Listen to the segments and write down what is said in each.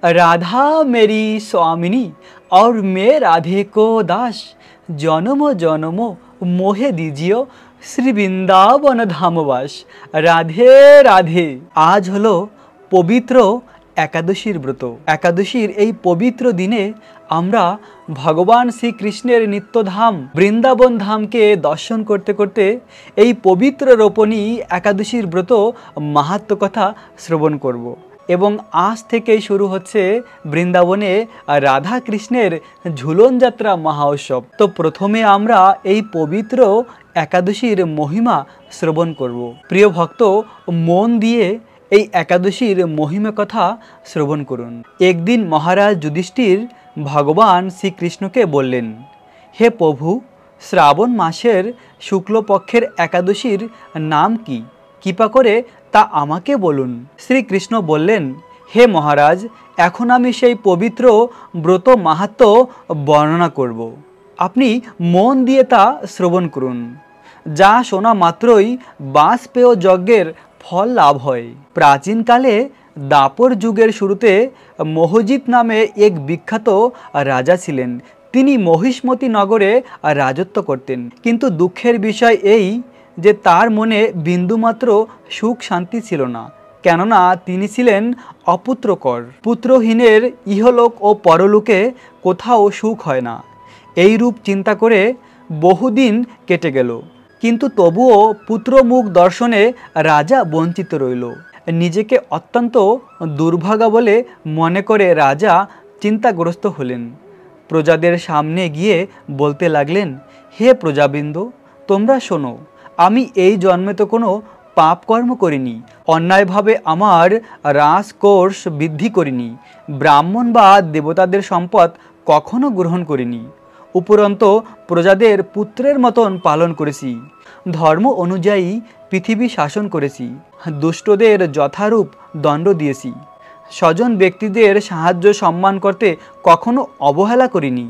राधा मेरी स्वामिनी और मैं राधे को दास, जन्म जन्म मोहे दीजियो श्री बृंदावन धामवास। राधे राधे। आज हलो पवित्र एकादशीर व्रत। एकादशीर এই পবিত্র দিনে আমরা ভগবান শ্রীকৃষ্ণের নিত্যধাম বৃন্দাবন ধামকে দর্শন করতে করতে এই পবিত্র রোপণী একাদশীর ব্রত মাহাত্ম্য কথা শ্রবণ করব। এবং আজ থেকেই শুরু হচ্ছে বৃন্দাবনে রাধা কৃষ্ণের ঝুলন যাত্রা মহোৎসব। তো প্রথমে আমরা এই পবিত্র একাদশীর মহিমা শ্রবণ করব। প্রিয় ভক্ত, মন দিয়ে এই একাদশীর মহিমা কথা শ্রবণ করুন। একদিন মহারাজ যুধিষ্ঠির ভগবান শ্রীকৃষ্ণকে বললেন, হে প্রভু, শ্রাবণ মাসের শুক্লপক্ষের একাদশীর নাম কি? কৃপা করে তা আমাকে বলুন। শ্রীকৃষ্ণ বললেন, হে মহারাজ, এখন আমি সেই পবিত্র ব্রত মাহাত্ম্য বর্ণনা করব। আপনি মন দিয়ে তা শ্রবণ করুন। যা শোনা মাত্রই বাষ্পেয় যজ্ঞের ফল লাভ হয়। প্রাচীনকালে দাপর যুগের শুরুতে মোহজিৎ নামে এক বিখ্যাত রাজা ছিলেন। তিনি মহিষ্মতি নগরে রাজত্ব করতেন। কিন্তু দুঃখের বিষয় এই যে তার মনে বিন্দুমাত্র সুখ শান্তি ছিল না, কেননা তিনি ছিলেন অপুত্রকর। পুত্রহীনের ইহলোক ও পরলোকে কোথাও সুখ হয় না। এই রূপ চিন্তা করে বহুদিন কেটে গেল, কিন্তু তবুও পুত্রমুখ দর্শনে রাজা বঞ্চিত রইল। নিজেকে অত্যন্ত দুর্ভাগা বলে মনে করে রাজা চিন্তাগ্রস্ত হলেন। প্রজাদের সামনে গিয়ে বলতে লাগলেন, হে প্রজাবৃন্দ, তোমরা শোনো, আমি এই জন্মে তো কোনো পাপ কর্ম করিনি, অন্যায়ভাবে আমার রাজকোষ বৃদ্ধি করিনি, ব্রাহ্মণ বা দেবতাদের সম্পদ কখনো গ্রহণ করিনি, উপরন্তু প্রজাদের পুত্রের মতন পালন করেছি, ধর্ম অনুযায়ী পৃথিবী শাসন করেছি, দুষ্টদের যথারূপ দণ্ড দিয়েছি, স্বজন ব্যক্তিদের সাহায্য সম্মান করতে কখনো অবহেলা করিনি।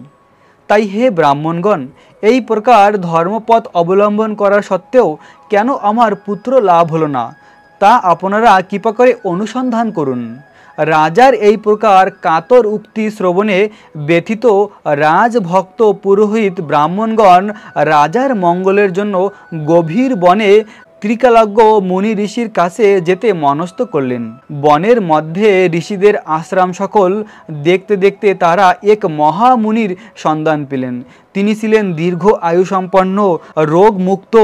তাই হে ব্রাহ্মণগণ, এই প্রকার ধর্মপথ অবলম্বন করার সত্ত্বেও কেন আমার পুত্র লাভ হলো না, তা আপনারা কৃপা করে অনুসন্ধান করুন। রাজার এই প্রকার কাতর উক্তি শ্রবণে ব্যথিত রাজভক্ত পুরোহিত ব্রাহ্মণগণ রাজার মঙ্গলের জন্য গভীর বনে ত্রিকালজ্ঞ মুনি ঋষির কাছে যেতে মনস্থ করলেন। বনের মধ্যে ঋষিদের আশ্রম সকল দেখতে দেখতে তারা এক মহামুনির সন্ধান পেলেন। তিনি ছিলেন দীর্ঘ আয়ুসম্পন্ন, রোগমুক্ত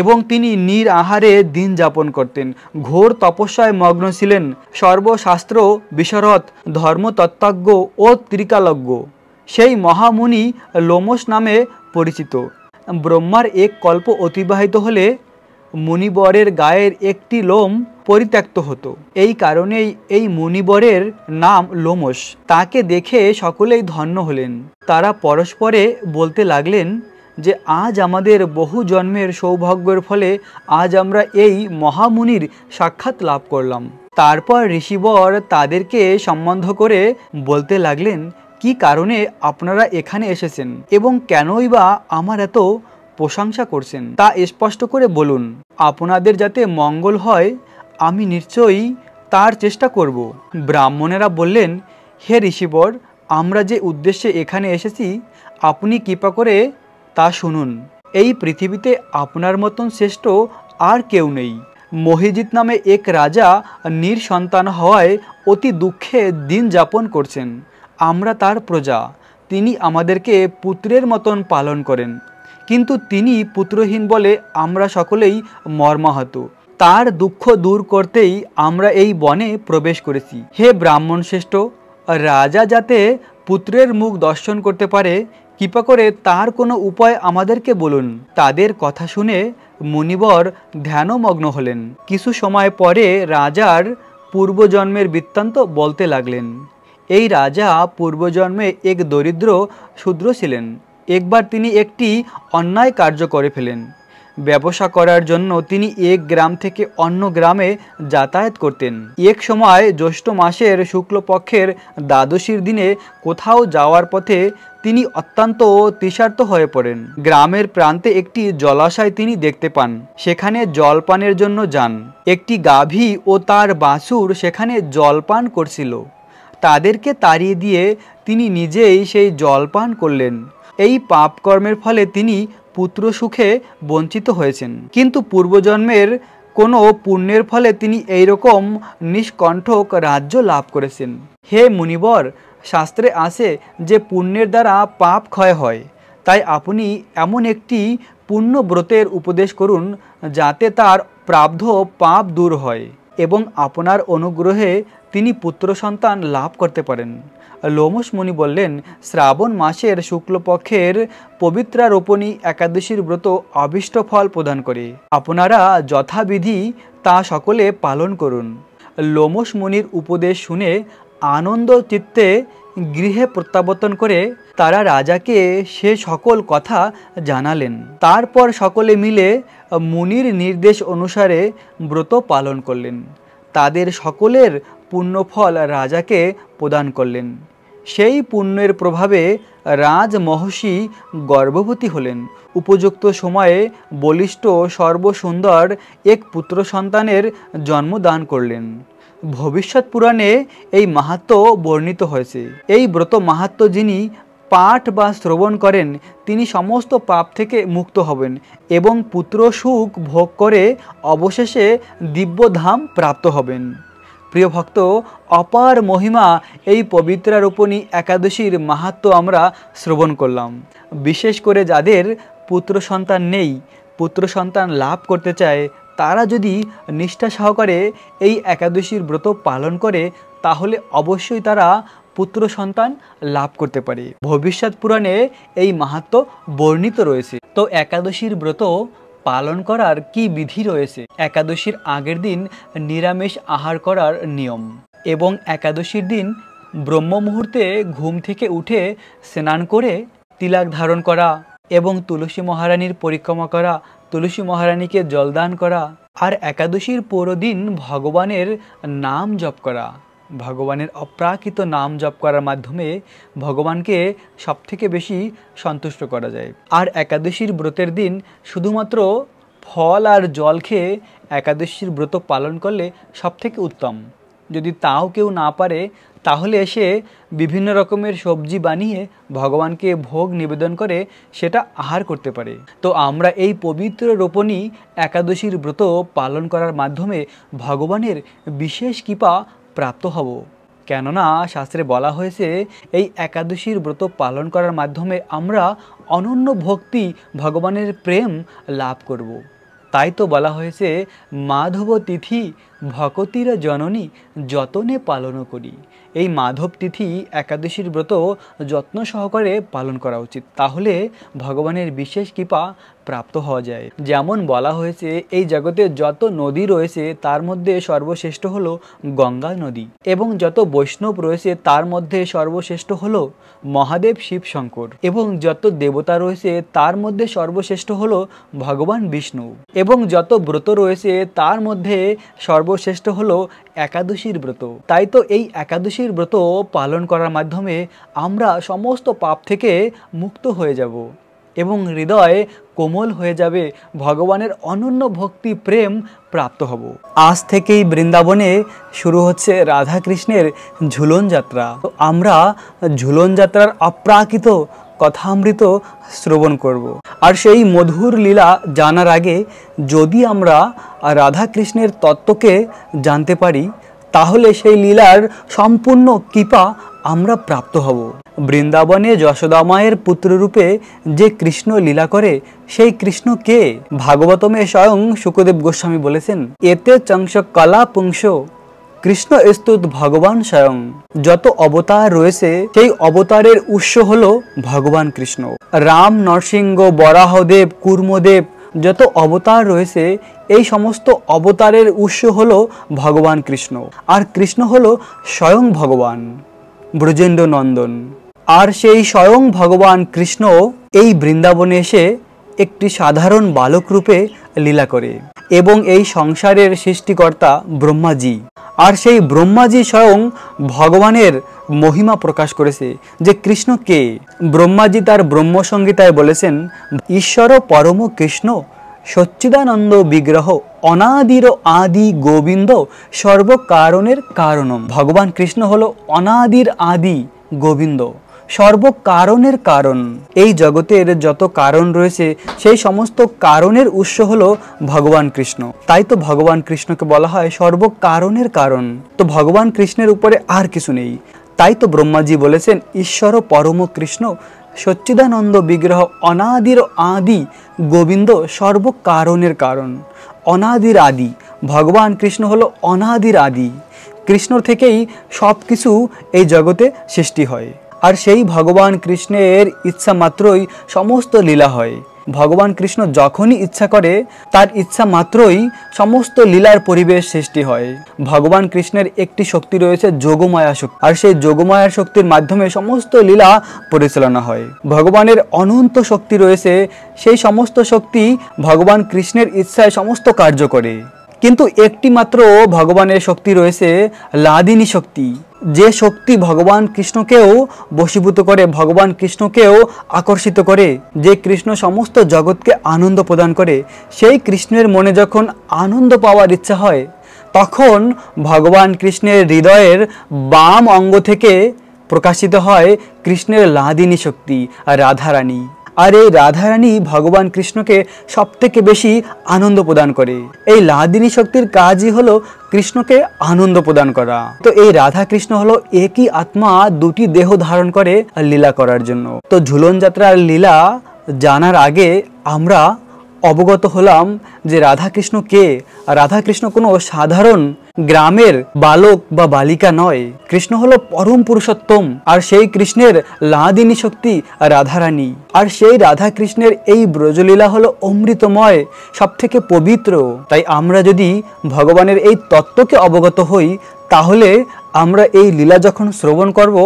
এবং তিনি নিরাহারে দিন যাপন করতেন। ঘোর তপস্যায় মগ্ন ছিলেন। সর্বশাস্ত্র বিশরদ, ধর্মতত্ত্বজ্ঞ ও ত্রিকালজ্ঞ সেই মহামুনি লোমশ নামে পরিচিত। ব্রহ্মার এক কল্প অতিবাহিত হলে মুনিবরের গায়ের একটি লোম পরিত্যক্ত হতো। এই কারণেই এই মুনিবরের নাম লোমশ। তাকে দেখে সকলেই ধন্য হলেন। তারা পরস্পরে বলতে লাগলেন যে আজ আমাদের বহু জন্মের সৌভাগ্যের ফলে আজ আমরা এই মহামুনির সাক্ষাৎ লাভ করলাম। তারপর ঋষিবর তাদেরকে সম্বন্ধ করে বলতে লাগলেন, কি কারণে আপনারা এখানে এসেছেন এবং কেনই বা আমার এত প্রশংসা করছেন তা স্পষ্ট করে বলুন। আপনাদের যাতে মঙ্গল হয় আমি নিশ্চয়ই তার চেষ্টা করব। ব্রাহ্মণেরা বললেন, হে ঋষিবর, আমরা যে উদ্দেশ্যে এখানে এসেছি আপনি কৃপা করে তা শুনুন। এই পৃথিবীতে আপনার মতন শ্রেষ্ঠ আর কেউ নেই। মহিজিৎ নামে এক রাজা নিঃসন্তান হওয়ায় অতি দুঃখে দিন যাপন করছেন। আমরা তার প্রজা। তিনি আমাদেরকে পুত্রের মতন পালন করেন, কিন্তু তিনি পুত্রহীন বলে আমরা সকলেই মর্মাহত। তার দুঃখ দূর করতেই আমরা এই বনে প্রবেশ করেছি। হে ব্রাহ্মণ শ্রেষ্ঠ, রাজা যাতে পুত্রের মুখ দর্শন করতে পারে কৃপা করে তার কোনো উপায় আমাদেরকে বলুন। তাদের কথা শুনে মুনিবর ধ্যানমগ্ন হলেন। কিছু সময় পরে রাজার পূর্বজন্মের বৃত্তান্ত বলতে লাগলেন। এই রাজা পূর্বজন্মে এক দরিদ্র শূদ্র ছিলেন। একবার তিনি একটি অন্যায় কার্য করে ফেলেন। ব্যবসা করার জন্য তিনি এক গ্রাম থেকে অন্য গ্রামে যাতায়াত করতেন। এক সময় জ্যৈষ্ঠ মাসের শুক্লপক্ষের দ্বাদশীর দিনে কোথাও যাওয়ার পথে তিনি অত্যন্ত তৃষার্ত হয়ে পড়েন। গ্রামের প্রান্তে একটি জলাশয় তিনি দেখতে পান। সেখানে জলপানের জন্য যান। একটি গাভী ও তার বাছুর সেখানে জলপান করছিল। তাদেরকে তাড়িয়ে দিয়ে তিনি নিজেই সেই জল পান করলেন। এই পাপ কর্মের ফলে তিনি পুত্র সুখে বঞ্চিত হয়েছেন, কিন্তু পূর্বজন্মের কোনো পুণ্যের ফলে তিনি এইরকম নিষ্কণ্ঠক রাজ্য লাভ করেছেন। হে মুনিবর, শাস্ত্রে আছে যে পুণ্যের দ্বারা পাপ ক্ষয় হয়। তাই আপনি এমন একটি পুণ্যব্রতের উপদেশ করুন যাতে তার প্রাব্ধ পাপ দূর হয় এবং আপনার অনুগ্রহে তিনি পুত্র সন্তান লাভ করতে পারেন। লোমশ মুনি বললেন, শ্রাবণ মাসের শুক্লপক্ষের পবিত্রারোপণী একাদশীর ব্রত অভীষ্ট ফল প্রদান করে। আপনারা যথাবিধি তা সকলে পালন করুন। লোমশ মুনির উপদেশ শুনে আনন্দ চিত্তে গৃহে প্রত্যাবর্তন করে তারা রাজাকে সে সকল কথা জানালেন। তারপর সকলে মিলে মুনির নির্দেশ অনুসারে ব্রত পালন করলেন। তাদের সকলের পুণ্যফল রাজাকে প্রদান করলেন। সেই পুণ্যের প্রভাবে রাজমহর্ষি গর্ভবতী হলেন। উপযুক্ত সময়ে বলিষ্ঠ সর্বসুন্দর এক পুত্র সন্তানের জন্মদান করলেন। ভবিষ্যৎ পুরাণে এই মাহাত্ম্য বর্ণিত হয়েছে। এই ব্রত মাহাত্ম্য যিনি পাঠ বা শ্রবণ করেন তিনি সমস্ত পাপ থেকে মুক্ত হবেন এবং পুত্র সুখ ভোগ করে অবশেষে দিব্যধাম প্রাপ্ত হবেন। প্রিয় ভক্ত, অপার মহিমা এই পবিত্রারোপণী একাদশীর মাহাত্ম্য আমরা শ্রবণ করলাম। বিশেষ করে যাদের পুত্র সন্তান নেই, পুত্র সন্তান লাভ করতে চায়, তারা যদি নিষ্ঠা সহকারে এই একাদশীর ব্রত পালন করে তাহলে অবশ্যই তারা পুত্র সন্তান লাভ করতে পারে। ভবিষ্যৎ পুরাণে এই মাহাত্ম্য বর্ণিত রয়েছে। তো একাদশীর ব্রত পালন করার কি বিধি রয়েছে? একাদশীর আগের দিন নিরামিষ আহার করার নিয়ম এবং একাদশীর দিন ব্রহ্ম মুহূর্তে ঘুম থেকে উঠে স্নান করে তিলক ধারণ করা এবং তুলসী মহারানীর পরিক্রমা করা, তুলসী মহারানীকে জলদান করা, আর একাদশীর পুরো দিন ভগবানের নাম জপ করা। ভগবানের অপ্রাকৃত নাম জপ করার মাধ্যমে ভগবানকে সবথেকে বেশি সন্তুষ্ট করা যায়। আর একাদশীর ব্রতের দিন শুধুমাত্র ফল আর জল খেয়ে একাদশীর ব্রত পালন করলে সবথেকে উত্তম। যদি তাও কেউ না পারে তাহলে এসে বিভিন্ন রকমের সবজি বানিয়ে ভগবানকে ভোগ নিবেদন করে সেটা আহার করতে পারে। তো আমরা এই পবিত্র রোপণী একাদশীর ব্রত পালন করার মাধ্যমে ভগবানের বিশেষ কৃপা প্রাপ্ত হব। কেননা শাস্ত্রে বলা হয়েছে এই একাদশীর ব্রত পালন করার মাধ্যমে আমরা অনন্য ভক্তি, ভগবানের প্রেম লাভ করব। তাই তো বলা হয়েছে মাধব তিথি ভকতির জননী যতনে পালন করি। এই মাধব তিথি একাদশীর ব্রত যত্ন সহকারে পালন করা উচিত, তাহলে ভগবানের বিশেষ কৃপা প্রাপ্ত হওয়া যায়। যেমন বলা হয়েছে এই জগতে যত নদী রয়েছে তার মধ্যে সর্বশ্রেষ্ঠ হলো গঙ্গা নদী, এবং যত বৈষ্ণব রয়েছে তার মধ্যে সর্বশ্রেষ্ঠ হলো মহাদেব শিব শঙ্কর, এবং যত দেবতা রয়েছে তার মধ্যে সর্বশ্রেষ্ঠ হলো ভগবান বিষ্ণু, এবং যত ব্রত রয়েছে তার মধ্যে সর্বশ্রেষ্ঠ হলো একাদশীর ব্রত। তাই তো এই একাদশীর ব্রত পালন করার মাধ্যমে আমরা সমস্ত পাপ থেকে মুক্ত হয়ে যাব এবং হৃদয় কোমল হয়ে যাবে, ভগবানের অনন্য ভক্তি প্রেম প্রাপ্ত হব। আজ থেকেই বৃন্দাবনে শুরু হচ্ছে রাধা কৃষ্ণের ঝুলন যাত্রা। তো আমরা ঝুলন যাত্রার অপ্রাকৃত কথামৃত শ্রবণ করব। আর সেই মধুর লীলা জানার আগে যদি আমরা রাধা কৃষ্ণের তত্ত্বকে জানতে পারি তাহলে সেই লীলার সম্পূর্ণ কৃপা আমরা প্রাপ্ত হব। বৃন্দাবনে যশোদা মায়ের পুত্ররূপে যে কৃষ্ণ লীলা করে সেই কৃষ্ণ কে? ভাগবতমে স্বয়ং শুকদেব গোস্বামী বলেছেন, এতে চংস কলা পুংস কৃষ্ণ স্তুত ভগবান স্বয়ং। যত অবতার রয়েছে সেই অবতারের উৎস হলো ভগবান কৃষ্ণ। রাম, নরসিংহ, বরাহদেব, কুর্মদেব যত অবতার রয়েছে এই সমস্ত অবতারের উৎস হলো ভগবান কৃষ্ণ। আর কৃষ্ণ হলো স্বয়ং ভগবান ব্রজেন্দ্র নন্দন। আর সেই স্বয়ং ভগবান কৃষ্ণ এই বৃন্দাবনে এসে একটি সাধারণ বালক রূপে লীলা করে, এবং এই সংসারের সৃষ্টিকর্তা ব্রহ্মাজি। আর সেই ব্রহ্মাজি স্বয়ং ভগবানের মহিমা প্রকাশ করেছে যে কৃষ্ণ কে। ব্রহ্মাজি তার ব্রহ্মসংহিতায় বলেছেন, ঈশ্বর পরম কৃষ্ণ সচ্চিদানন্দ বিগ্রহ অনাদির আদি গোবিন্দ সর্বকারণের কারণম। ভগবান কৃষ্ণ হলো অনাদির আদি গোবিন্দ, সর্বকারণের কারণ। এই জগতের যত কারণ রয়েছে সেই সমস্ত কারণের উৎস হলো ভগবান কৃষ্ণ। তাই তো ভগবান কৃষ্ণকে বলা হয় সর্বকারণের কারণ। তো ভগবান কৃষ্ণের উপরে আর কিছু নেই। তাই তো ব্রহ্মাজি বলেছেন ঈশ্বর পরম কৃষ্ণ সচ্চিদানন্দ বিগ্রহ অনাদির আদি গোবিন্দ সর্বকারণের কারণ। অনাদির আদি, ভগবান কৃষ্ণ হলো অনাদির আদি। কৃষ্ণ থেকেই সব কিছু এই জগতে সৃষ্টি হয়, আর সেই ভগবান কৃষ্ণের ইচ্ছা মাত্রই সমস্ত লীলা হয়। ভগবান কৃষ্ণ যখনই ইচ্ছা করে তার ইচ্ছা মাত্রই সমস্ত লীলার পরিবেশ সৃষ্টি হয়। ভগবান কৃষ্ণের একটি শক্তি রয়েছে যোগমায়া শক্তি, আর সেই যোগমায়ার শক্তির মাধ্যমে সমস্ত লীলা পরিচালনা হয়। ভগবানের অনন্ত শক্তি রয়েছে, সেই সমস্ত শক্তি ভগবান কৃষ্ণের ইচ্ছায় সমস্ত কার্য করে। কিন্তু একটি মাত্র ভগবানের শক্তি রয়েছে লাদিনী শক্তি, যে শক্তি ভগবান কৃষ্ণকেও বশীভূত করে, ভগবান কৃষ্ণকেও আকর্ষিত করে, যে কৃষ্ণ সমস্ত জগৎকে আনন্দ প্রদান করে। সেই কৃষ্ণের মনে যখন আনন্দ পাওয়ার ইচ্ছা হয় তখন ভগবান কৃষ্ণের হৃদয়ের বাম অঙ্গ থেকে প্রকাশিত হয় কৃষ্ণের লাদিনী শক্তি আর রাধারানী। আর এই রাধারানী ভগবান কৃষ্ণকে সব থেকে বেশি আনন্দ প্রদান করে। এই লাদিনী শক্তির কাজই হলো কৃষ্ণকে আনন্দ প্রদান করা। তো এই রাধা কৃষ্ণ হলো একই আত্মা, দুটি দেহ ধারণ করে লীলা করার জন্য। তো ঝুলন যাত্রার লীলা জানার আগে আমরা অবগত হলাম যে রাধাকৃষ্ণ কে। রাধাকৃষ্ণ কোনো সাধারণ গ্রামের বালক বা বালিকা নয়। কৃষ্ণ হলো পরম পুরুষোত্তম, আর সেই কৃষ্ণের লাদিনী শক্তি রাধারানী। আর সেই রাধা কৃষ্ণের এই ব্রজলীলা হলো অমৃতময়, সব থেকে পবিত্র। তাই আমরা যদি ভগবানের এই তত্ত্বকে অবগত হই তাহলে আমরা এই লীলা যখন শ্রবণ করব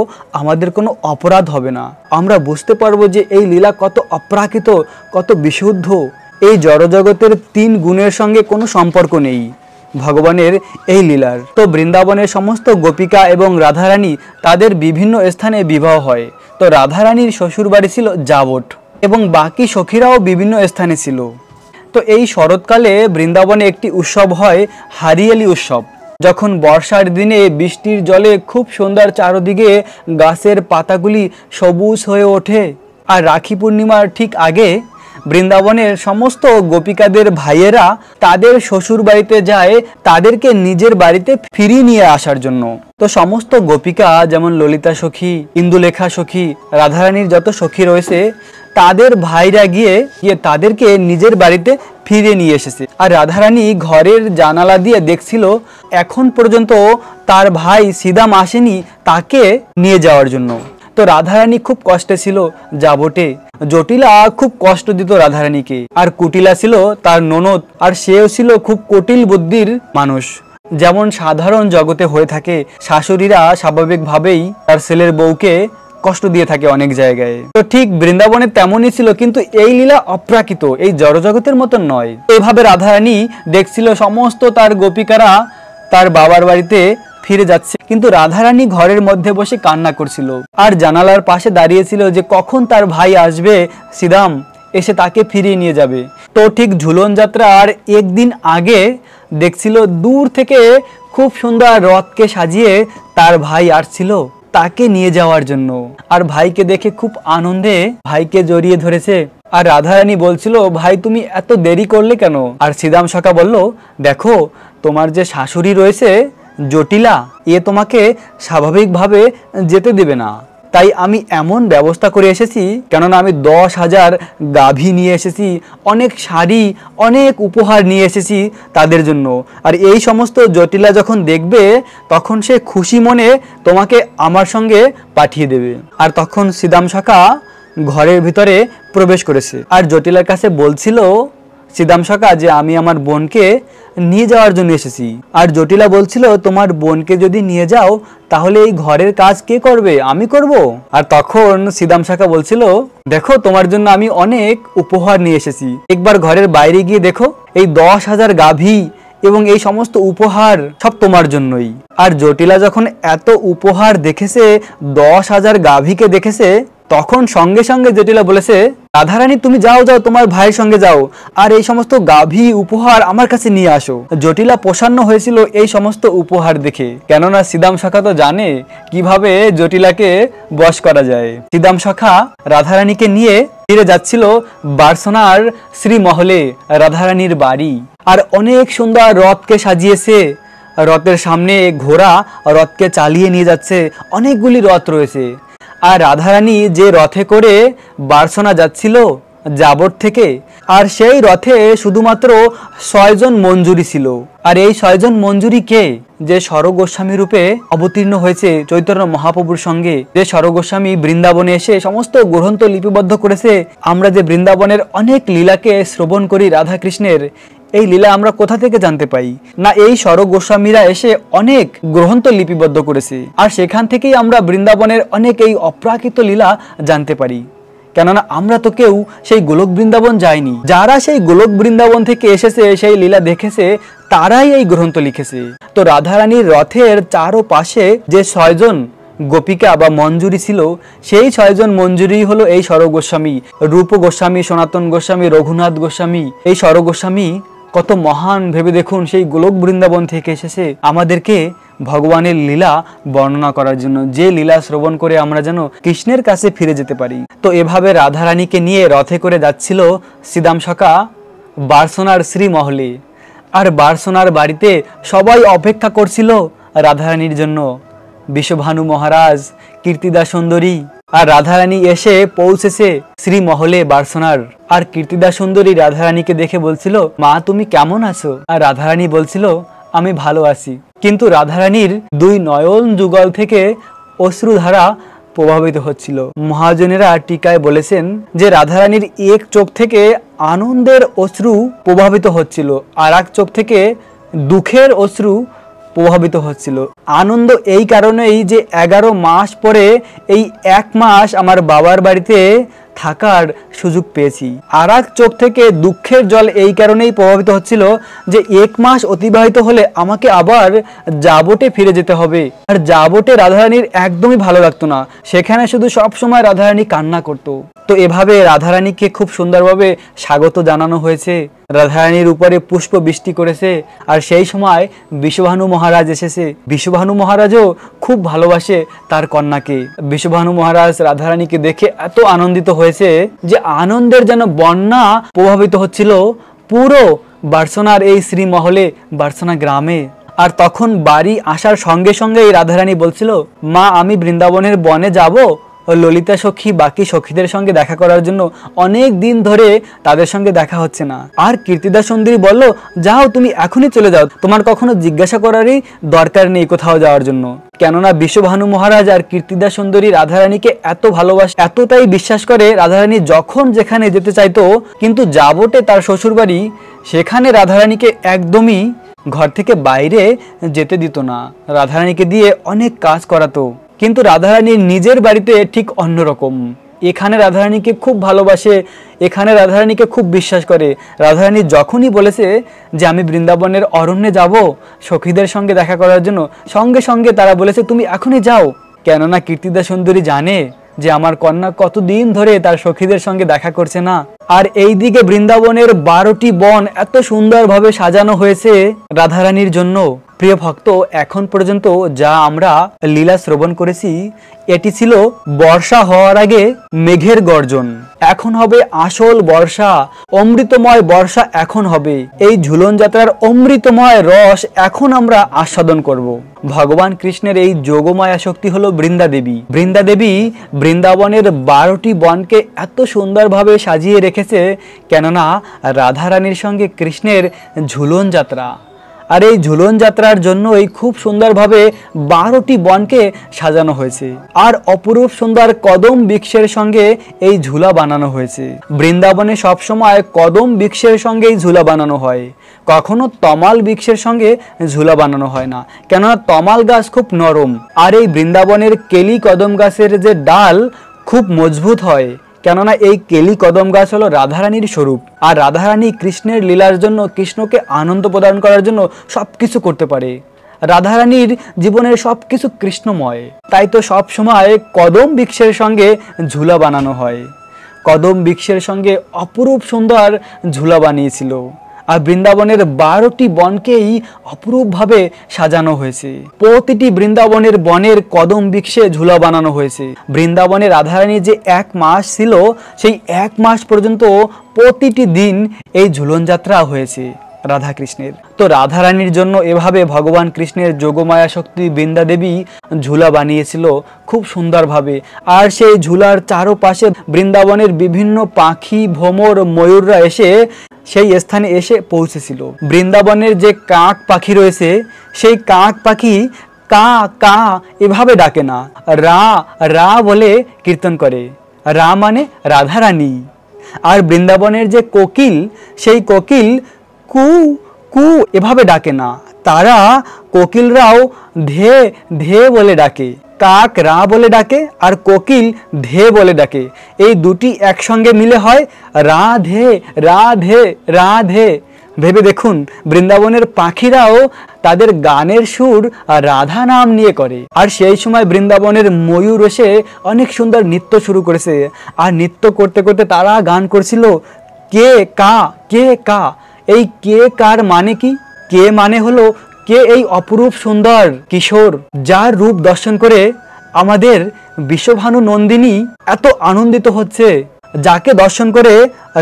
আমাদের কোনো অপরাধ হবে না। আমরা বুঝতে পারবো যে এই লীলা কত অপ্রাকৃত, কত বিশুদ্ধ। এই জড়জগতের তিন গুণের সঙ্গে কোনো সম্পর্ক নেই ভগবানের এই লীলার। তো বৃন্দাবনের সমস্ত গোপিকা এবং রাধারানী তাদের বিভিন্ন স্থানে বিবাহ হয়। তো রাধারানীর শ্বশুর বাড়ি ছিল জাবট এবং বাকি সখীরাও বিভিন্ন স্থানে ছিল। তো এই শরৎকালে বৃন্দাবনে একটি উৎসব হয়, হারিয়ালি উৎসব। যখন বর্ষার দিনে বৃষ্টির জলে খুব সুন্দর চারদিকে গাছের পাতাগুলি সবুজ হয়ে ওঠে। আর রাখি পূর্ণিমার ঠিক আগে বৃন্দাবনের সমস্ত গোপিকাদের ভাইয়েরা তাদের শ্বশুর বাড়িতে যায় তাদেরকে নিজের বাড়িতে ফিরিয়ে নিয়ে আসার জন্য। তো সমস্ত গোপিকা যেমন ললিতা সখী, ইন্দুলেখা সখী, রাধারানীর যত সখী রয়েছে তাদের ভাইরা গিয়ে তাদেরকে নিজের বাড়িতে ফিরিয়ে নিয়ে এসেছে। আর রাধারানী ঘরের জানালা দিয়ে দেখছিল এখন পর্যন্ত তার ভাই সিদাম আসেনি তাকে নিয়ে যাওয়ার জন্য। তো রাধারানী খুব কষ্টে ছিল জাবটে। জটিলা খুব কষ্ট দিত রাধারানীকে, আর কুটিলা ছিল তার ননদ, আর সেও ছিল খুব কুটিল বুদ্ধির মানুষ। যেমন সাধারণ জগতে হয়ে থাকে, শাশুড়িরা স্বাভাবিকভাবেই তার ছেলের বউকে কষ্ট দিয়ে থাকে অনেক জায়গায়। তো ঠিক বৃন্দাবনে তেমনই ছিল, কিন্তু এই লীলা অপ্রাকৃত, এই জড়জগতের মতন নয়। এইভাবে রাধারানী দেখছিল সমস্ত তার গোপিকারা তার বাবার বাড়িতে ফিরে যাচ্ছে, কিন্তু রাধারানী ঘরের মধ্যে বসে কান্না করছিল আর জানালার পাশে দাঁড়িয়েছিল যে কখন তার ভাই আসবে সিদাম, এসে তাকে ফিরিয়ে নিয়ে যাবে। তো ঠিক ঝুলন যাত্রার একদিন আগে দেখছিল দূর থেকে খুব সুন্দর রথকে সাজিয়ে তার ভাই আসছিল তাকে নিয়ে যাওয়ার জন্য। আর ভাইকে দেখে খুব আনন্দে ভাইকে জড়িয়ে ধরেছে। আর রাধারানী বলছিল, ভাই তুমি এত দেরি করলে কেন? আর সিদাম সখা বলল, দেখো তোমার যে শাশুড়ি রয়েছে জটিলা, এ তোমাকে স্বাভাবিকভাবে যেতে দেবে না। তাই আমি এমন ব্যবস্থা করে এসেছি, কেননা আমি 10,000 গাভী নিয়ে এসেছি, অনেক শাড়ি, অনেক উপহার নিয়ে এসেছি তাদের জন্য। আর এই সমস্ত জটিলা যখন দেখবে তখন সে খুশি মনে তোমাকে আমার সঙ্গে পাঠিয়ে দেবে। আর তখন সিদাম সখা ঘরের ভিতরে প্রবেশ করেছে আর জটিলার কাছে বলছিল সিদাম সখা যে আমি আমার বোনকে নিয়ে যাওয়ার জন্য এসেছি। আর জটিলা বলছিল, তোমার বোনকে যদি নিয়ে যাও তাহলে এই ঘরের কাজ কে করবে? আমি করব। আর তখন সিদাম সখা বলছিল, দেখো তোমার জন্য আমি অনেক উপহার নিয়ে এসেছি, একবার ঘরের বাইরে গিয়ে দেখো, এই 10,000 গাভী এবং এই সমস্ত উপহার সব তোমার জন্যই। আর জটিলা যখন এত উপহার দেখেছে, 10,000 গাভীকে দেখেছে, তখন সঙ্গে সঙ্গে জটিলা বলেছে, রাধারানী তুমি যাও যাও, তোমার ভাইয়ের সঙ্গে যাও, আর এই সমস্ত গাভী উপহার আমার কাছে নিয়ে আসো। জটিলা প্রসন্ন হয়েছিল এই সমস্ত উপহার দেখে, কেননা সিদাম সখা তো জানে কিভাবে জটিলাকে বশ করা যায়। সিদাম সখা রাধারানীকে নিয়ে ফিরে যাচ্ছিল বার্সনার শ্রীমহলে, রাধারানীর বাড়ি। আর অনেক সুন্দর রথকে সাজিয়েছে, রথের সামনে ঘোড়া রথকে চালিয়ে নিয়ে যাচ্ছে, অনেকগুলি রথ রয়েছে। আর রাধারানী যে রথে করে বার্সনা যাচ্ছিল জাবর থেকে, আর সেই রথে শুধুমাত্র 6 জন মঞ্জুরি ছিল। আর এই 6 জন মঞ্জুরি কে? যে স্বরগোস্বামী রূপে অবতীর্ণ হয়েছে চৈতন্য মহাপ্রভুর সঙ্গে, যে স্বরগোস্বামী বৃন্দাবনে এসে সমস্ত গ্রন্থ লিপিবদ্ধ করেছে। আমরা যে বৃন্দাবনের অনেক লীলাকে শ্রবণ করি রাধা কৃষ্ণের, এই লীলা আমরা কোথা থেকে জানতে পাই? না, এই স্বরগোস্বামীরা এসে অনেক গ্রন্থ লিপিবদ্ধ করেছে, আর সেখান থেকেই আমরা বৃন্দাবনের অনেক এই অপ্রাকৃত লীলা জানতে পারি। কেননা আমরা তো কেউ সেই গোলক বৃন্দাবন যাইনি, যারা সেই গোলক বৃন্দাবন থেকে এসেছে, সেই লীলা দেখেছে, তারাই এই গ্রন্থ লিখেছে। তো রাধারানীর রথের চারপাশে যে 6 জন গোপিকা বা মঞ্জুরি ছিল, সেই 6 জন মঞ্জুরি হলো এই স্বরগোস্বামী, রূপ গোস্বামী, সনাতন গোস্বামী, রঘুনাথ গোস্বামী। এই স্বরগোস্বামী কত মহান ভেবে দেখুন, সেই গোলক বৃন্দাবন থেকে এসেছে আমাদেরকে ভগবানের লীলা বর্ণনা করার জন্য, যে লীলা শ্রবণ করে আমরা যেন কৃষ্ণের কাছে ফিরে যেতে পারি। তো এভাবে রাধারানীকে নিয়ে রথে করে যাচ্ছিল সিদাম সখা বার্সনার শ্রীমহলে। আর বার্সনার বাড়িতে সবাই অপেক্ষা করছিল রাধারানীর জন্য, বিশ্বভানু মহারাজ, কীর্তিদা সুন্দরী। আর রাধারানী এসে পৌঁছেছে শ্রীমহলে বার্সনার। আর কীর্তিদা সুন্দরী রাধারানীকে দেখে বলছিল, মা তুমি কেমন আছো? আর রাধারানী বলছিল, আমি ভালো আছি। কিন্তু রাধারানীর 2 নয়ন যুগল থেকে অশ্রুধারা প্রভাবিত হচ্ছিল। মহাজনেরা টিকায় বলেছেন যে রাধারানীর এক চোখ থেকে আনন্দের অশ্রু প্রভাবিত হচ্ছিল, আর এক চোখ থেকে দুঃখের অশ্রু প্রভাবিত হচ্ছিল। আনন্দ এই কারণেই যে 11 মাস পরে এই 1 মাস আমার বাবার বাড়িতে থাকার সুযোগ পেয়েছি। আর এক চোখ থেকে দুঃখের জল এই কারণেই প্রভাবিত হচ্ছিল যে 1 মাস অতিবাহিত হলে আমাকে আবার জাবটে ফিরে যেতে হবে। আর জাবটে রাধারানীর একদমই ভালো লাগতো না, সেখানে শুধু সব সময় রাধারানী কান্না করতো। তো এভাবে রাধারানীকে খুব সুন্দরভাবে স্বাগত জানানো হয়েছে, রাধারানীর উপরে পুষ্প বৃষ্টি করেছে। আর সেই সময় বিশ্বভানু মহারাজ এসেছে। বিশ্বভানু মহারাজও খুব ভালোবাসে তার কন্যাকে। বিশ্বভানু মহারাজ রাধারানীকে দেখে এত আনন্দিত হয়েছে যে আনন্দের যেন বন্যা প্রভাবিত হচ্ছিল পুরো বার্সনার এই শ্রীমহলে, বার্সনা গ্রামে। আর তখন বাড়ি আসার সঙ্গে সঙ্গেই রাধারানী বলছিল, মা আমি বৃন্দাবনের বনে যাব, ললিতা সখী বাকি সখীদের সঙ্গে দেখা করার জন্য। অনেক দিন ধরে তাদের সঙ্গে দেখা হচ্ছে না। আর কীর্তিদা সুন্দরী বলল, যাও তুমি এখনই চলে যাও, তোমার কখনো জিজ্ঞাসা করারই দরকার নেই কোথাও যাওয়ার জন্য। কেননা বিশ্বভানু মহারাজ আর কীর্তিদা সুন্দরী রাধারানীকে এত ভালোবাসে, এতটাই বিশ্বাস করে, রাধারানী যখন যেখানে যেতে চাইতো, কিন্তু জাবটে তার শ্বশুরবাড়ি, সেখানে রাধারানীকে একদমই ঘর থেকে বাইরে যেতে দিত না। রাধারানীকে দিয়ে অনেক কাজ করাতো। কিন্তু রাধারানীর নিজের বাড়িতে ঠিক অন্যরকম। এখানে রাধারানীকে খুব ভালোবাসে, এখানে রাধারানীকে খুব বিশ্বাস করে। রাধারানী যখনই বলেছে যে আমি বৃন্দাবনের অরণ্যে যাব সখীদের সঙ্গে দেখা করার জন্য, সঙ্গে সঙ্গে তারা বলেছে তুমি এখনই যাও। কেননা কীর্তিদা সুন্দরী জানে যে আমার কন্যা কতদিন ধরে তার সখীদের সঙ্গে দেখা করছে না। আর এই দিকে বৃন্দাবনের 12টি বন এত সুন্দরভাবে সাজানো হয়েছে রাধারানীর জন্য। প্রিয় ভক্ত, এখন পর্যন্ত যা আমরা লীলা শ্রবণ করেছি, এটি ছিল বর্ষা হওয়ার আগে মেঘের গর্জন। এখন হবে আসল বর্ষা, অমৃতময় বর্ষা এখন হবে। এই ঝুলন যাত্রার অমৃতময় রস এখন আমরা আস্বাদন করব। ভগবান কৃষ্ণের এই যোগমায়া শক্তি হলো বৃন্দা দেবী। বৃন্দা দেবী বৃন্দাবনের 12টি বনকে এত সুন্দরভাবে সাজিয়ে রেখেছে, কেননা রাধারানীর সঙ্গে কৃষ্ণের ঝুলন যাত্রা। আর এই ঝুলন যাত্রার জন্যই খুব সুন্দরভাবে 12টি বনকে সাজানো হয়েছে। আর অপরূপ সুন্দর কদম বৃক্ষের সঙ্গে এই ঝুলা বানানো হয়েছে। বৃন্দাবনে সবসময় কদম বৃক্ষের সঙ্গেই ঝুলা বানানো হয়, কখনো তমাল বৃক্ষের সঙ্গে ঝুলা বানানো হয় না, কেননা তমাল গাছ খুব নরম। আর এই বৃন্দাবনের কেলি কদম গাছের যে ডাল খুব মজবুত হয়, কেননা এই কেলি কদম গাছ হলো রাধারানীর স্বরূপ। আর রাধারানী কৃষ্ণের লীলার জন্য, কৃষ্ণকে আনন্দ প্রদান করার জন্য সবকিছু করতে পারে। রাধারানীর জীবনের সবকিছু কৃষ্ণময়, তাই তো সব সময় কদম বৃক্ষের সঙ্গে ঝুলা বানানো হয়। কদম বৃক্ষের সঙ্গে অপরূপ সুন্দর ঝুলা বানিয়েছিল। আর বৃন্দাবনের 12টি বনকেই অপরূপভাবে সাজানো হয়েছে। প্রতিটি বৃন্দাবনের বনের কদম বৃক্ষে ঝুলা বানানো হয়েছে। বৃন্দাবনের রাধারানী যে 1 মাস ছিল, সেই 1 মাস পর্যন্ত প্রতিটি দিন এই ঝুলন যাত্রা হয়েছে রাধা কৃষ্ণের। তো রাধারানীর জন্য এভাবে ভগবান কৃষ্ণের যোগমায়া শক্তি বৃন্দা দেবী ঝুলা বানিয়েছিল খুব সুন্দরভাবে। আর সেই ঝুলার চারপাশে বৃন্দাবনের বিভিন্ন পাখি, ভ্রমর, ময়ূররা এসে সেই স্থানে এসে পৌঁছেছিল। বৃন্দাবনের যে কাক পাখি রয়েছে, সেই কাক পাখি কা কা এভাবে ডাকে না, রা রা বলে কীর্তন করে। রা মানে রাধারানী। আর বৃন্দাবনের যে কোকিল, সেই কোকিল কু কু এভাবে ডাকে না, তারা কোকিলরাও ধে ধে বলে ডাকে। কাক রা বলে ডাকে আর কোকিল ধে বলে ডাকে। এই দুটি একসঙ্গে মিলে হয় রাধে রাধে রাধে। ভেবে দেখুন, বৃন্দাবনের পাখিরাও তাদের গানের সুর রাধা নাম নিয়ে করে। আর সেই সময় বৃন্দাবনের ময়ূর এসে অনেক সুন্দর নৃত্য শুরু করেছে। আর নৃত্য করতে করতে তারা গান করছিল কে কা কে কা। এই কে কার মানে কি? কে মানে হলো কে এই অপরূপ সুন্দর কিশোর, যার রূপ দর্শন করে আমাদের বিশ্বভানু নন্দিনী এত আনন্দিত হচ্ছে, যাকে দর্শন করে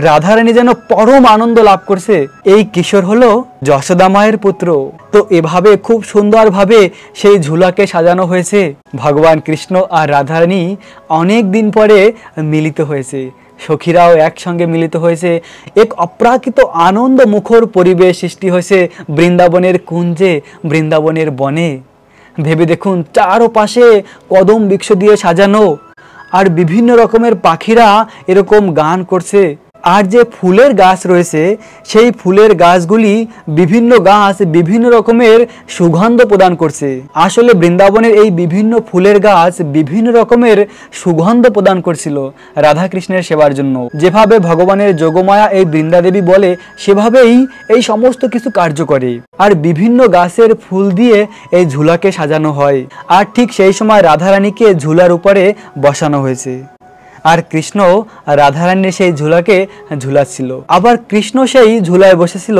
রাধারানী যেন পরম আনন্দ লাভ করছে। এই কিশোর হলো যশোদা মায়ের পুত্র। তো এভাবে খুব সুন্দরভাবে সেই ঝুলাকে সাজানো হয়েছে। ভগবান কৃষ্ণ আর রাধারানী অনেক দিন পরে মিলিত হয়েছে। সখীরাও একসঙ্গে মিলিত হয়েছে। এক অপ্রাকৃত আনন্দ মুখর পরিবেশ সৃষ্টি হয়েছে বৃন্দাবনের কুঞ্জে, বৃন্দাবনের বনে। ভেবে দেখুন, চারপাশে কদম বৃক্ষ দিয়ে সাজানো, আর বিভিন্ন রকমের পাখিরা এরকম গান করছে। আর যে ফুলের গাছ রয়েছে, সেই ফুলের গাছগুলি বিভিন্ন গাছ বিভিন্ন রকমের সুগন্ধ প্রদান করছে। আসলে বৃন্দাবনের এই বিভিন্ন ফুলের গাছ বিভিন্ন রকমের সুগন্ধ প্রদান করছিল রাধা কৃষ্ণের সেবার জন্য। যেভাবে ভগবানের যোগমায়া এই বৃন্দাদেবী বলে, সেভাবেই এই সমস্ত কিছু কার্য করে। আর বিভিন্ন গাছের ফুল দিয়ে এই ঝুলাকে সাজানো হয়। আর ঠিক সেই সময় রাধারানীকে ঝুলার উপরে বসানো হয়েছে। আর কৃষ্ণ রাধারানীর সেই ঝুলাকে ঝুলাচ্ছিল। আবার কৃষ্ণ সেই ঝুলায় বসেছিল,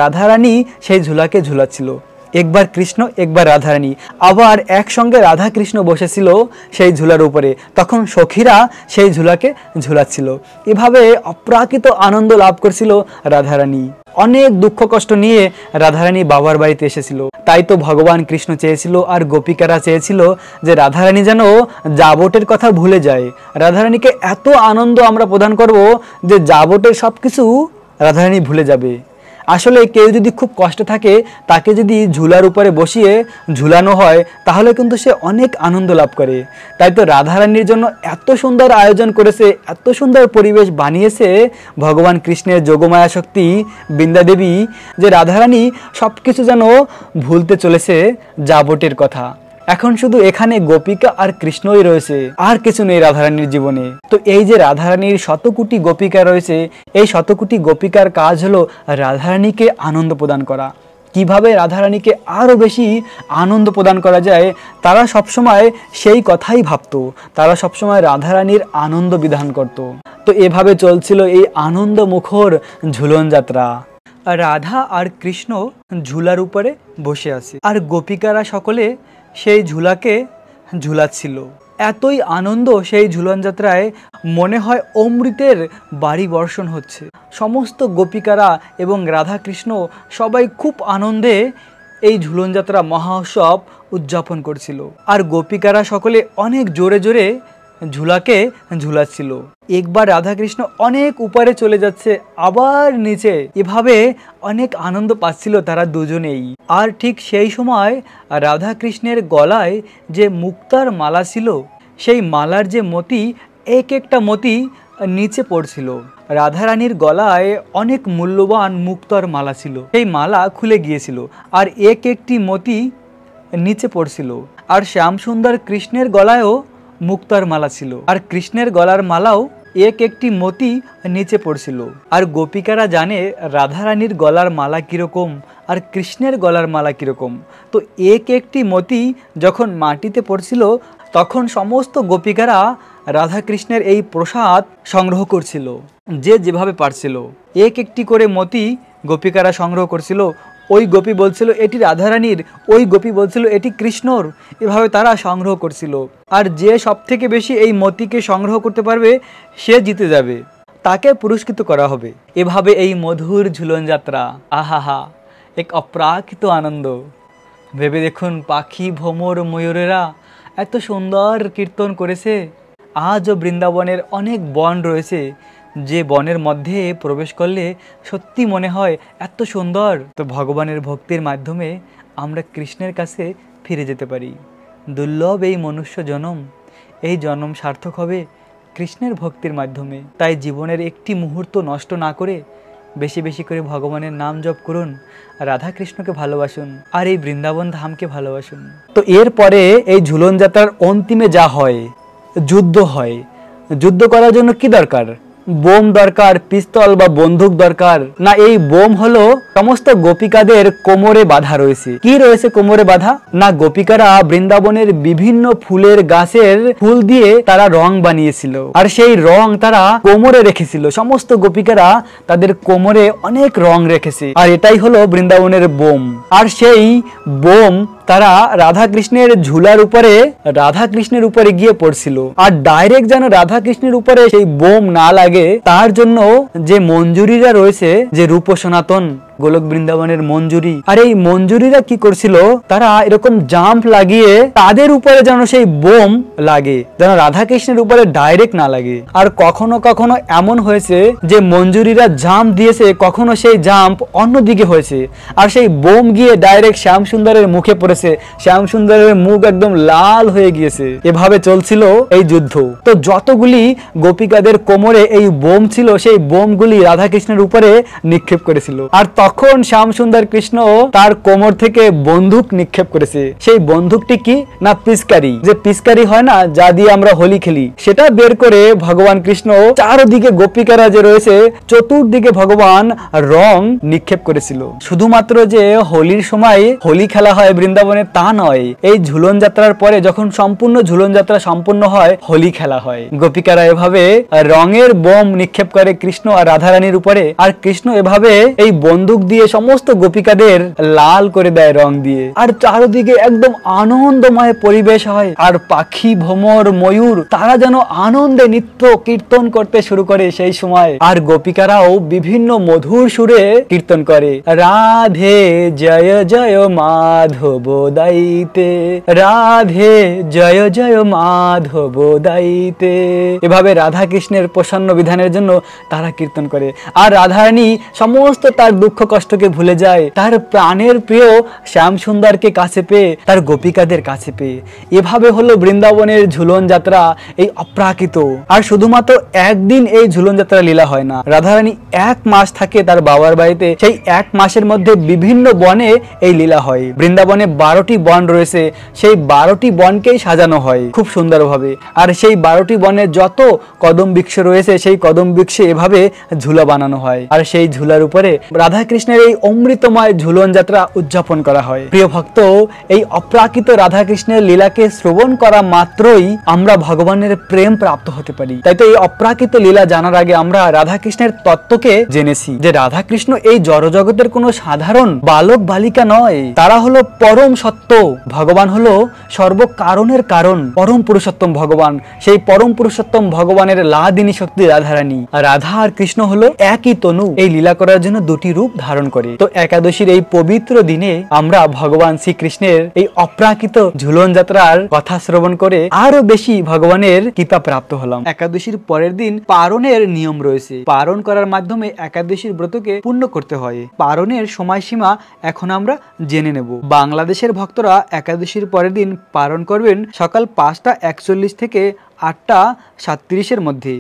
রাধারানী সেই ঝুলাকে ঝুলাচ্ছিল। একবার কৃষ্ণ, একবার রাধারানী, আবার একসঙ্গে রাধা কৃষ্ণ বসেছিল সেই ঝুলার উপরে। তখন সখীরা সেই ঝুলাকে ঝুলাচ্ছিল। এভাবে অপ্রাকৃত আনন্দ লাভ করছিল রাধারানী। অনেক দুঃখ কষ্ট নিয়ে রাধারানী বাবার বাড়িতে এসেছিল। তাই তো ভগবান কৃষ্ণ চেয়েছিল আর গোপিকারা চেয়েছিল যে রাধারানী যেন যাবটের কথা ভুলে যায়। রাধারানীকে এত আনন্দ আমরা প্রদান করব যে যাবটের সব কিছু রাধারানী ভুলে যাবে। আসলে কেউ যদি খুব কষ্টে থাকে, তাকে যদি ঝুলার উপরে বসিয়ে ঝুলানো হয়, তাহলে কিন্তু সে অনেক আনন্দ লাভ করে। তাই তো রাধারানীর জন্য এত সুন্দর আয়োজন করেছে, এত সুন্দর পরিবেশ বানিয়েছে ভগবান কৃষ্ণের যোগমায়া শক্তি বৃন্দা দেবী, যে রাধারানী সব কিছু যেন ভুলতে চলেছে যাবটের কথা। এখন শুধু এখানে গোপিকা আর কৃষ্ণই রয়েছে, আর কিছু নেই রাধারানীর জীবনে। তো এই যে রাধারানীর শতকোটি গোপিকা রয়েছে, এই শতকোটি গোপিকার কাজ হলো রাধারানীকে আনন্দ প্রদান করা। কিভাবে রাধারানীকে আরো বেশি আনন্দ প্রদান করা যায়, তারা সবসময় সেই কথাই ভাবতো। তারা সবসময় রাধারানীর আনন্দ বিধান করত। তো এভাবে চলছিল এই আনন্দ মুখর ঝুলন যাত্রা। রাধা আর কৃষ্ণ ঝুলার উপরে বসে আছে, আর গোপিকারা সকলে সেই ঝুলাকে ঝুলাচ্ছিল। এতই আনন্দ সেই ঝুলন যাত্রায়, মনে হয় অমৃতের বাড়ি বর্ষণ হচ্ছে। সমস্ত গোপিকারা এবং রাধা কৃষ্ণ সবাই খুব আনন্দে এই ঝুলন যাত্রা মহা উৎসব উদযাপন করছিল। আর গোপিকারা সকলে অনেক জোরে জোরে ঝুলাকে ঝুলাচ্ছিল। একবার রাধা কৃষ্ণ অনেক উপরে চলে যাচ্ছে, আবার নিচে, এভাবে অনেক আনন্দ পাচ্ছিল তারা দুজনেই। আর ঠিক সেই সময় রাধা কৃষ্ণের গলায় যে মুক্তার মালা ছিল, সেই মালার যে মতি, এক একটা মতি নিচে পড়ছিল। রাধারানীর গলায় অনেক মূল্যবান মুক্তার মালা ছিল, সেই মালা খুলে গিয়েছিল আর এক একটি মতি নিচে পড়ছিল। আর শ্যামসুন্দর কৃষ্ণের গলায়ও মুক্তার মালা ছিল, আর কৃষ্ণের গলার মালাও এক একটি মতি নিচে পড়ছিল। আর গোপিকারা জানে রাধারানীর গলার মালা কিরকম আর কৃষ্ণের গলার মালা কীরকম। তো এক একটি মতি যখন মাটিতে পড়ছিল তখন সমস্ত গোপিকারা রাধাকৃষ্ণের এই প্রসাদ সংগ্রহ করছিল, যে যেভাবে পারছিল। এক একটি করে মতি গোপিকারা সংগ্রহ করছিল। ওই গোপী বলছিল এটি রাধারানীর, ওই গোপী বলছিল এটি কৃষ্ণর। এভাবে তারা সংগ্রহ করছিল। আর যে সবথেকে বেশি এই মতিকে সংগ্রহ করতে পারবে সে জিতে যাবে, তাকে পুরস্কৃত করা হবে। এভাবে এই মধুর ঝুলন যাত্রা, আহাহা, এক অপ্রাকৃত আনন্দ। ভেবে দেখুন, পাখি, ভ্রমর, ময়ূরেরা এত সুন্দর কীর্তন করেছে। আজও বৃন্দাবনের অনেক বন রয়েছে, যে বনের মধ্যে প্রবেশ করলে সত্যি মনে হয় এত সুন্দর। তো ভগবানের ভক্তির মাধ্যমে আমরা কৃষ্ণের কাছে ফিরে যেতে পারি। দুর্লভ এই মনুষ্য জনম, এই জন্ম সার্থক হবে কৃষ্ণের ভক্তির মাধ্যমে। তাই জীবনের একটি মুহূর্ত নষ্ট না করে বেশি বেশি করে ভগবানের নাম জপ করুন, রাধা কৃষ্ণকে ভালোবাসুন, আর এই বৃন্দাবন ধামকে ভালোবাসুন। তো এরপরে এই ঝুলন যাত্রার অন্তিমে যা হয়, যুদ্ধ হয়। যুদ্ধ করার জন্য কি দরকার? বোম দরকার, পিস্তল বা বন্দুক দরকার না। এই বোম হলো সমস্ত গোপিকাদের কোমরে বাঁধা রয়েছে। কি রয়েছে কোমরে বাঁধা? না, গোপিকারা বৃন্দাবনের বিভিন্ন ফুলের গাছের ফুল দিয়ে তারা রং বানিয়েছিল, আর সেই রং তারা কোমরে রেখেছিল। সমস্ত গোপিকারা তাদের কোমরে অনেক রং রেখেছে, আর এটাই হলো বৃন্দাবনের বোম। আর সেই বোম তারা রাধা কৃষ্ণের ঝুলার উপরে, রাধা কৃষ্ণের উপরে গিয়ে পড়ছিল। আর ডাইরেক্ট যেন রাধা কৃষ্ণের উপরে সেই বোম না লাগে তার জন্য যে মঞ্জুরিরা রয়েছে, যে রূপ সনাতন গোলক বৃন্দাবনের মঞ্জুরি, আর এই মঞ্জুরিরা কি করছিল, তারা এরকম জাম্প লাগিয়ে তাদের উপরে যেন সেই বোম লাগে, যেন রাধা কৃষ্ণের উপরে ডাইরেক্ট না লাগে। আর কখনো কখনো এমন হয়েছে যে মঞ্জুরিরা জাম্প দিয়েছে, কখনো সেই জাম্প অন্যদিকে হয়েছে, আর সেই বোম গিয়ে ডাইরেক্ট শ্যাম সুন্দরের মুখে পড়েছে। শ্যাম সুন্দরের মুখ একদম লাল হয়ে গিয়েছে। এভাবে চলছিল এই যুদ্ধ। তো যতগুলি গোপিকাদের কোমরে এই বোম ছিল, সেই বোমগুলি রাধা কৃষ্ণের উপরে নিক্ষেপ করেছিল। আর তখন শ্যাম সুন্দর কৃষ্ণ তার কোমর থেকে বন্দুক নিক্ষেপ করেছে। সেই বন্দুকটি কি না, পিচকারি। যে পিচকারি হয় না, যা দিয়ে আমরা হোলি খেলি, সেটা বের করে ভগবান কৃষ্ণ চারদিকে গোপিকারা যে রয়েছে চতুর্দিকে ভগবান রং নিক্ষেপ করেছিল। শুধুমাত্র যে হোলির সময় হোলি খেলা হয় বৃন্দাবনে তা নয়, এই ঝুলন যাত্রার পরে যখন সম্পূর্ণ ঝুলন যাত্রা সম্পূর্ণ হয়, হোলি খেলা হয়। গোপিকারা এভাবে রঙের বোম নিক্ষেপ করে কৃষ্ণ আর রাধারানীর উপরে, আর কৃষ্ণ এভাবে এই বন্দুক দিয়ে সমস্ত গোপিকাদের লাল করে দেয় রং দিয়ে। আর চারদিকে একদম আনন্দময় পরিবেশ হয়। আর পাখি, ভ্রমর, ময়ূর তারা যেন আনন্দে নৃত্য কীর্তন করতে শুরু করে সেই সময়। আর গোপিকারাও বিভিন্ন মধুর সুরে কীর্তন করে, রাধে জয় জয় মাধব দাইতে, রাধে জয় জয় মাধব দাইতে। এভাবে রাধা কৃষ্ণের প্রসন্ন বিধানের জন্য তারা কীর্তন করে। আর রাধারানী সমস্ত তার দুঃখ কষ্টকে ভুলে যায়, তার প্রাণের প্রিয় শ্যাম সুন্দরকে কাছে পেয়ে, তার গোপিকাদের কাছে পেয়ে। এভাবে হলো বৃন্দাবনের ঝুলন যাত্রা, এই অপ্রাকৃত। আর শুধুমাত্র একদিন এই ঝুলন যাত্রা লীলা হয় না, রাধারানী 1 মাস থাকে তার বাবার বাড়িতে। সেই 1 মাসের মধ্যে বিভিন্ন বনে এই লীলা হয়। বৃন্দাবনে 12টি বন রয়েছে, সেই 12টি বনকেই সাজানো হয় খুব সুন্দরভাবে। আর সেই 12টি বনে যত কদম বৃক্ষ রয়েছে, সেই কদম বৃক্ষে এভাবে ঝুলা বানানো হয়। আর সেই ঝুলার উপরে রাধা কৃষ্ণের এই অমৃতময় ঝুলন যাত্রা উদযাপন করা হয়। প্রিয় ভক্ত, এই অপ্রাকৃত রাধা কৃষ্ণের লীলাকে শ্রবণ করা মাত্রই আমরা ভগবানের প্রেম প্রাপ্ত হতে পারি। তাই তো এই অপ্রাকৃত লীলা জানার আগে আমরা রাধা কৃষ্ণের তত্ত্বকে জেনেছি, যে রাধা কৃষ্ণ এই জড়জগতের কোনো সাধারণ বালক বালিকা নয়, তারা হলো পরম সত্য। ভগবান হলো সর্বকারণের কারণ, পরম পুরুষোত্তম ভগবান। সেই পরম পুরুষোত্তম ভগবানের লাদিনী শক্তি রাধারানী। রাধা আর কৃষ্ণ হলো একই তনু, এই লীলা করার জন্য 2টি রূপ ধারণ করে। তো একাদশীর এই পবিত্র দিনে আমরা ভগবান শ্রীকৃষ্ণের এই অপ্রাকৃত ঝুলন যাত্রার কথা শ্রবণ করে আরো বেশি ভগবানের কৃপা প্রাপ্ত হলাম। একাদশীর পরের দিন পারণের নিয়ম রয়েছে। পারণ করার মাধ্যমে একাদশীর ব্রতকে পূর্ণ করতে হয়। পারণের সময়সীমা এখন আমরা জেনে নেব। বাংলাদেশের ভক্তরা একাদশীর পরের দিন পারণ করবেন সকাল 5টা 41 থেকে 8টা 37 মধ্যে।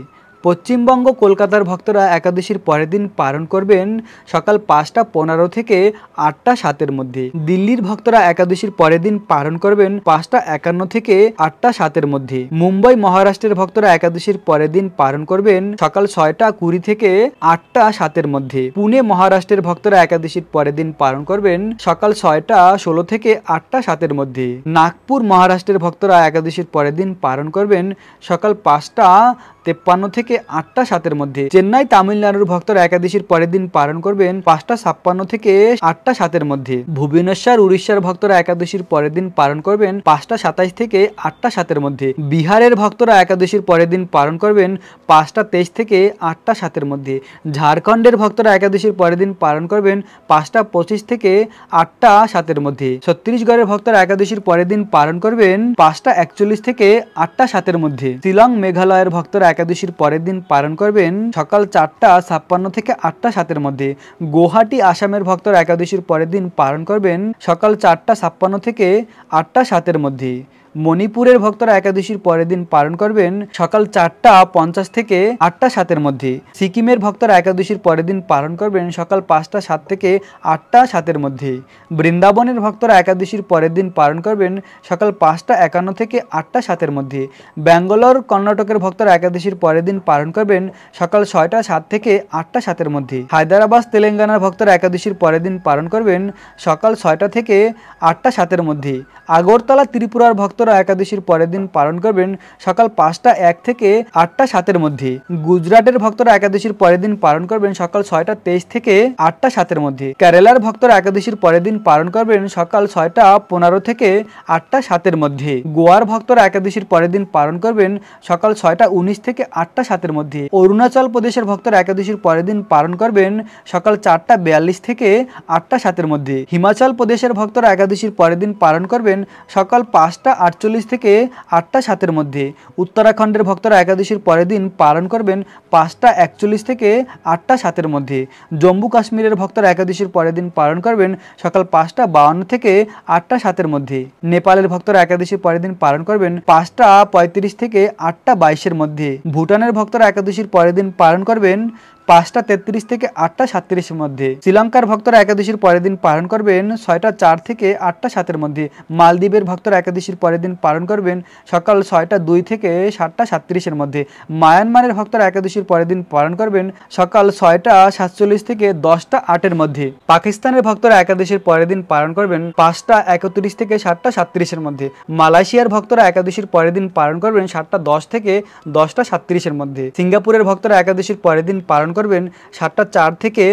পশ্চিমবঙ্গ কলকাতার ভক্তরা একাদশীর পরের দিন পালন করবেন সকাল 5টা 15 থেকে 8টা 7-এর মধ্যে। দিল্লির ভক্তরা একাদশীর পরের দিন পালন করবেন 5টা 51 থেকে 8টা 7-এর মধ্যে। মুম্বাই মহারাষ্ট্রের ভক্তরা একাদশীর পরের দিন পালন করবেন সকাল 6টা 20 থেকে 8টা 7-এর মধ্যে। পুনে মহারাষ্ট্রের ভক্তরা একাদশীর পরের দিন পালন করবেন সকাল 6টা 16 থেকে 8টা 7-এর মধ্যে। নাগপুর মহারাষ্ট্রের ভক্তরা একাদশীর পরের দিন পালন করবেন সকাল 5টা 53 থেকে 8টা 7-এর মধ্যে। চেন্নাই তামিলনাড়ুর ভক্তরা একাদশীর পরের দিন পালন করবেন 5টা 56 থেকে 8টা 7-এর মধ্যে। ভুবনেশ্বর উড়িষ্যার ভক্তরা একাদশীর পরের দিন পালন করবেন 5টা 27 থেকে 8টা 7-এর মধ্যে। বিহারের ভক্তরা একাদশীর পরের দিন পালন করবেন 5টা 23 থেকে 8টা 7-এর মধ্যে। ঝাড়খণ্ডের ভক্তরা একাদশীর পরের দিন পালন করবেন 5টা 25 থেকে 8টা 7-এর মধ্যে। ছত্তিশগড়ের ভক্তরা একাদশীর পরের দিন পালন করবেন 5টা 41 থেকে 8টা 7-এর মধ্যে। শিলং মেঘালয়ের ভক্তরা একাদশীর পরের দিন পালন করবেন সকাল 4টা 56 থেকে 8টা 7-এর মধ্যে। গুয়াহাটি আসামের ভক্তরা একাদশীর পরের দিন পালন করবেন সকাল 4টা 56 থেকে 8টা 7-এর মধ্যে। মণিপুরের ভক্তরা একাদশীর পরের দিন পালন করবেন সকাল 4টা 50 থেকে 8টা 7-এর মধ্যে। সিকিমের ভক্তরা একাদশীর পরের দিন পালন করবেন সকাল 5টা 7 থেকে 8টা 7-এর মধ্যে। বৃন্দাবনের ভক্তরা একাদশীর পরের দিন পালন করবেন সকাল 5টা 51 থেকে 8টা 7-এর মধ্যে। ব্যাঙ্গালোর কর্ণাটকের ভক্তরা একাদশীর পরের দিন পালন করবেন সকাল 6টা 7 থেকে 8টা 7-এর মধ্যে। হায়দ্রাবাদ তেলেঙ্গানার ভক্তরা একাদশীর পরের দিন পালন করবেন সকাল 6টা থেকে 8টা 7-এর মধ্যে। আগরতলা ত্রিপুরার ভক্তরা একাদশীর পরের দিন পালন করবেন সকাল 5টা 1 থেকে 8টা 7-এর মধ্যে। গুজরাটের ভক্তরা একাদশীর পরের দিন পালন করবেন সকাল 6টা 23 থেকে 8টা 7-এর মধ্যে। কেরালার ভক্তরা একাদশীর পরের দিন পালন করবেন সকাল 6টা 15 থেকে 8টা 7-এর মধ্যে। গোয়ার ভক্তরা একাদশীর পরের দিন পালন করবেন সকাল 6টা 19 থেকে 8টা 7-এর মধ্যে। অরুণাচল প্রদেশের ভক্তরা একাদশীর পরের দিন পালন করবেন সকাল 4টা 42 থেকে 8টা 7-এর মধ্যে। হিমাচল প্রদেশের ভক্তরা একাদশীর পরের দিন পালন করবেন সকাল 5টা 48 থেকে 8টা 7-এর মধ্যে। উত্তরাখণ্ডের ভক্তরা একাদশীর পরের দিন পালন করবেন 5টা 41 থেকে 8টা 7-এর মধ্যে। জম্মু কাশ্মীরের ভক্তরা একাদশীর পরের দিন পালন করবেন সকাল 5টা 52 থেকে 8টা 7-এর মধ্যে। নেপালের ভক্তরা একাদশীর পরের দিন পালন করবেন 5টা 35 থেকে 8টা 22-এর মধ্যে। ভুটানের ভক্তরা একাদশীর পরের দিন পালন করবেন 5টা 33 থেকে 8টা 37-এর মধ্যে। শ্রীলঙ্কার ভক্তরা একাদশীর পরের দিন পালন করবেন 6টা 4 থেকে 8টা 7-এর মধ্যে। মালদ্বীপের ভক্তরা একাদশীর পরের দিন পালন করবেন সকাল 6টা 2 থেকে 7টা 37-এর মধ্যে। মায়ানমারের ভক্তরা একাদশীর পরের দিন পালন করবেন সকাল 6টা 47 থেকে 10টা 8-এর মধ্যে। পাকিস্তানের ভক্তরা একাদশীর পরের দিন পালন করবেন 5টা 31 থেকে 7টা 37-এর মধ্যে। মালয়েশিয়ার ভক্তরা একাদশীর পরের দিন পালন করবেন 7টা 10 থেকে 10টা 37-এর মধ্যে। সিঙ্গাপুরের ভক্তরা একাদশীর পরের দিন পালন করবেন 7টা 4 থেকে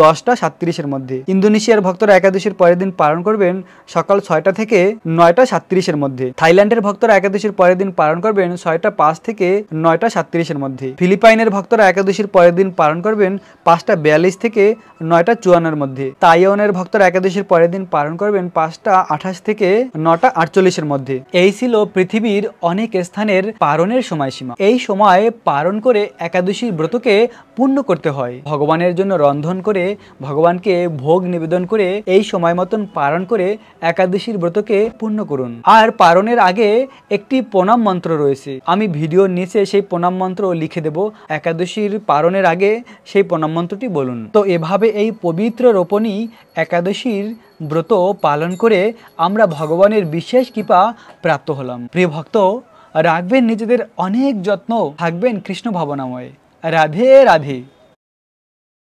10টা 37-এর মধ্যে। ইন্দোনেশিয়ার ভক্তরা একাদশীর পরের দিন পালন করবেন সকাল 6টা থেকে 9টা 37-এর মধ্যে। থাইল্যান্ডের ভক্তরা একাদশীর পরের দিন পালন করবেন 6টা 5 থেকে 9টা 37-এর মধ্যে। ফিলিপাইনের ভক্তরা একাদশীর পরের দিন পালন করবেন 5টা 42 থেকে 9টা 54-এর মধ্যে। তাইওয়ানের ভক্তরা একাদশীর পরের দিন পালন করবেন 5টা 28 থেকে 9টা 48-এর মধ্যে। এই ছিল পৃথিবীর অনেক স্থানের পালনের সময়সীমা। এই সময় পালন করে একাদশীর ব্রতকে পূর্ণ করতে হয়। ভগবানের জন্য রন্ধন করে ভগবানকে ভোগ নিবেদন করে এই সময় মতন পালন করে একাদশীর ব্রতকে পূর্ণ করুন। আর পালনের আগে একটি প্রণাম মন্ত্র রয়েছে, আমি ভিডিওর নিচে সেই প্রণাম মন্ত্র লিখে দেব। একাদশীর পালনের আগে সেই প্রণাম মন্ত্রটি বলুন। তো এভাবে এই পবিত্র রোপণী একাদশীর ব্রত পালন করে আমরা ভগবানের বিশেষ কৃপা প্রাপ্ত হলাম। প্রিয় ভক্ত, রাখবেন নিজেদের অনেক যত্ন, থাকবেন কৃষ্ণ ভাবনাময়। রাধে রাধে।